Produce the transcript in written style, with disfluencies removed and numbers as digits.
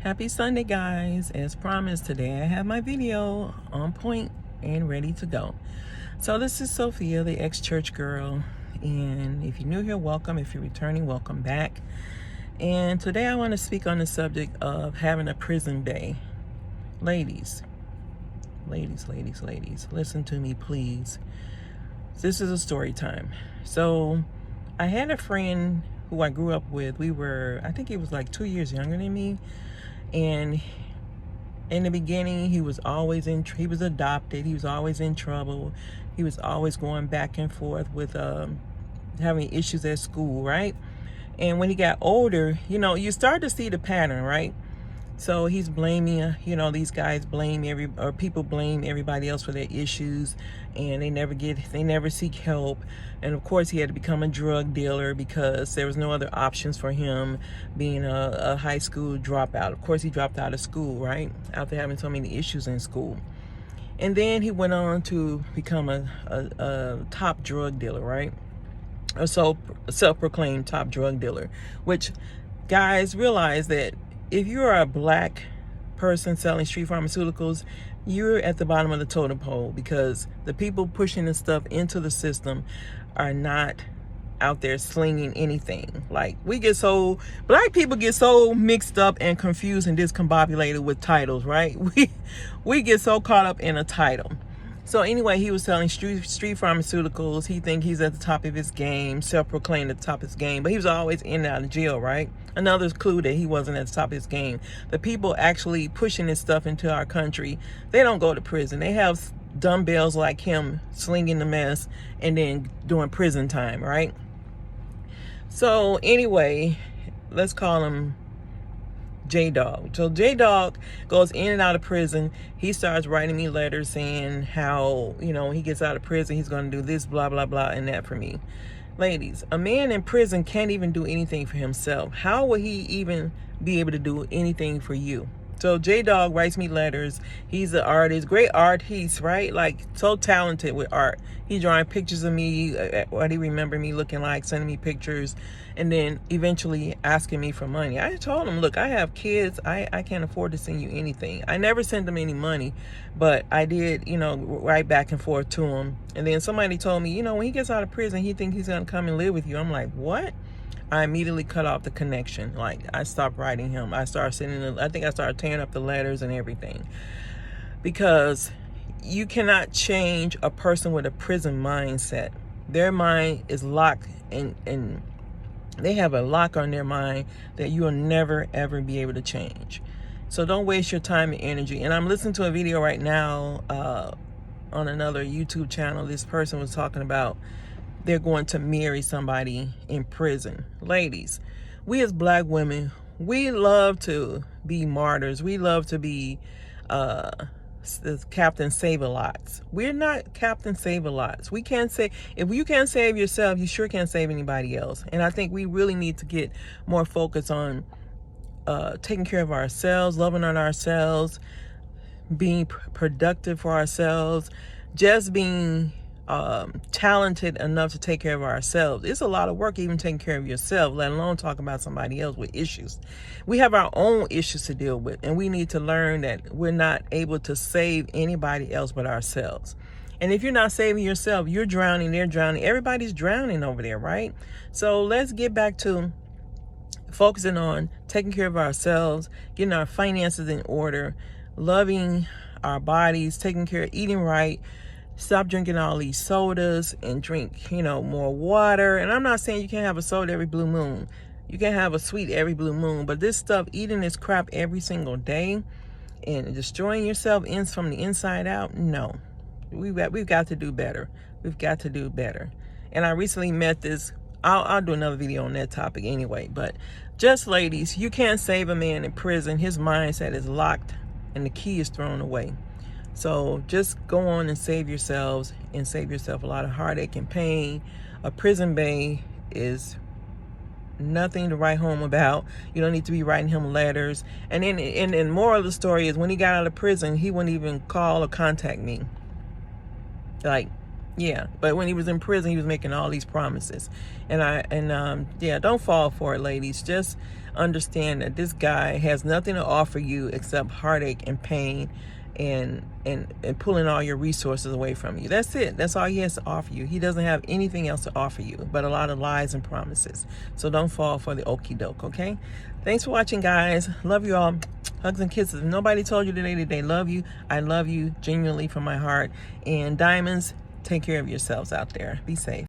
Happy Sunday, guys. As promised, today I have my video on point and ready to go. So this is Sophia, the ex-church girl, and if you're new here, welcome. If you're returning, welcome back. And today I want to speak on the subject of having a prison bae. Ladies, listen to me, please. This is a story time. So I had a friend who I grew up with. I think he was like 2 years younger than me. And in the beginning, he was adopted. He was always in trouble. He was always going back and forth with having issues at school, right? And when he got older, you start to see the pattern, right? So he's blaming, these guys people blame everybody else for their issues, and they never seek help. And of course, he had to become a drug dealer because there was no other options for him, being a high school dropout. Of course, he dropped out of school, right? After having so many issues in school. And then he went on to become a top drug dealer, right? A self-proclaimed top drug dealer, which, guys, realize that if you're a black person selling street pharmaceuticals, you're at the bottom of the totem pole, because the people pushing this stuff into the system are not out there slinging anything. Like, black people get so mixed up and confused and discombobulated with titles, right? We get so caught up in a title. So anyway, he was selling street pharmaceuticals. He think he's at the top of his game, self-proclaimed at the top of his game, but he was always in and out of jail, right? Another clue that he wasn't at the top of his game. The people actually pushing this stuff into our country, they don't go to prison. They have dumbbells like him slinging the mess and then doing prison time, right? So anyway, let's call him J-Dog. So J-Dog goes in and out of prison. He starts writing me letters saying how, he gets out of prison, he's going to do this, blah, blah, blah, and that for me. Ladies, a man in prison can't even do anything for himself. How will he even be able to do anything for you? So J-Dog writes me letters. He's an artist, great artist, right? Like, so talented with art. He's drawing pictures of me, what he remember me looking like, sending me pictures, and then eventually asking me for money. I told him, look, I have kids. I can't afford to send you anything. I never sent him any money, but I did, write back and forth to him. And then somebody told me, when he gets out of prison, he thinks he's going to come and live with you. I'm like, what? I immediately cut off the connection. Like, I stopped writing him. I think I started tearing up the letters and everything. Because you cannot change a person with a prison mindset. Their mind is locked, and they have a lock on their mind that you will never, ever be able to change. So don't waste your time and energy. And I'm listening to a video right now on another YouTube channel. This person was talking about they're going to marry somebody in prison. Ladies, we as black women, we love to be martyrs. We love to be Captain Save-A-Lots. We're not Captain Save-A-Lots. We can't say, if you can't save yourself, you sure can't save anybody else. And I think we really need to get more focus on taking care of ourselves, loving on ourselves, being productive for ourselves, just being talented enough to take care of ourselves. It's a lot of work even taking care of yourself, let alone talking about somebody else with issues. We have our own issues to deal with, and we need to learn that we're not able to save anybody else but ourselves. And if you're not saving yourself, you're drowning, they're drowning, everybody's drowning over there, right? So let's get back to focusing on taking care of ourselves, getting our finances in order, loving our bodies, taking care, eating right. Stop drinking all these sodas and drink, more water. And I'm not saying you can't have a soda every blue moon. You can have a sweet every blue moon. But this stuff, eating this crap every single day and destroying yourself from the inside out, no. We've got to do better. We've got to do better. And I recently met this. I'll do another video on that topic anyway. But just, ladies, you can't save a man in prison. His mindset is locked and the key is thrown away. So just go on and save yourselves, and save yourself a lot of heartache and pain. A prison bae is nothing to write home about. You don't need to be writing him letters. And then, and moral of the story is, when he got out of prison, he wouldn't even call or contact me. Like, Yeah, but when he was in prison, he was making all these promises, yeah, don't fall for it, ladies. Just understand that this guy has nothing to offer you except heartache and pain, and pulling all your resources away from you. That's it. That's all he has to offer you. He doesn't have anything else to offer you but a lot of lies and promises. So don't fall for the okie doke. Okay. Thanks for watching, guys. Love you all. Hugs and kisses. If nobody told you today that they love you, I love you genuinely from my heart. And diamonds, take care of yourselves out there. Be safe.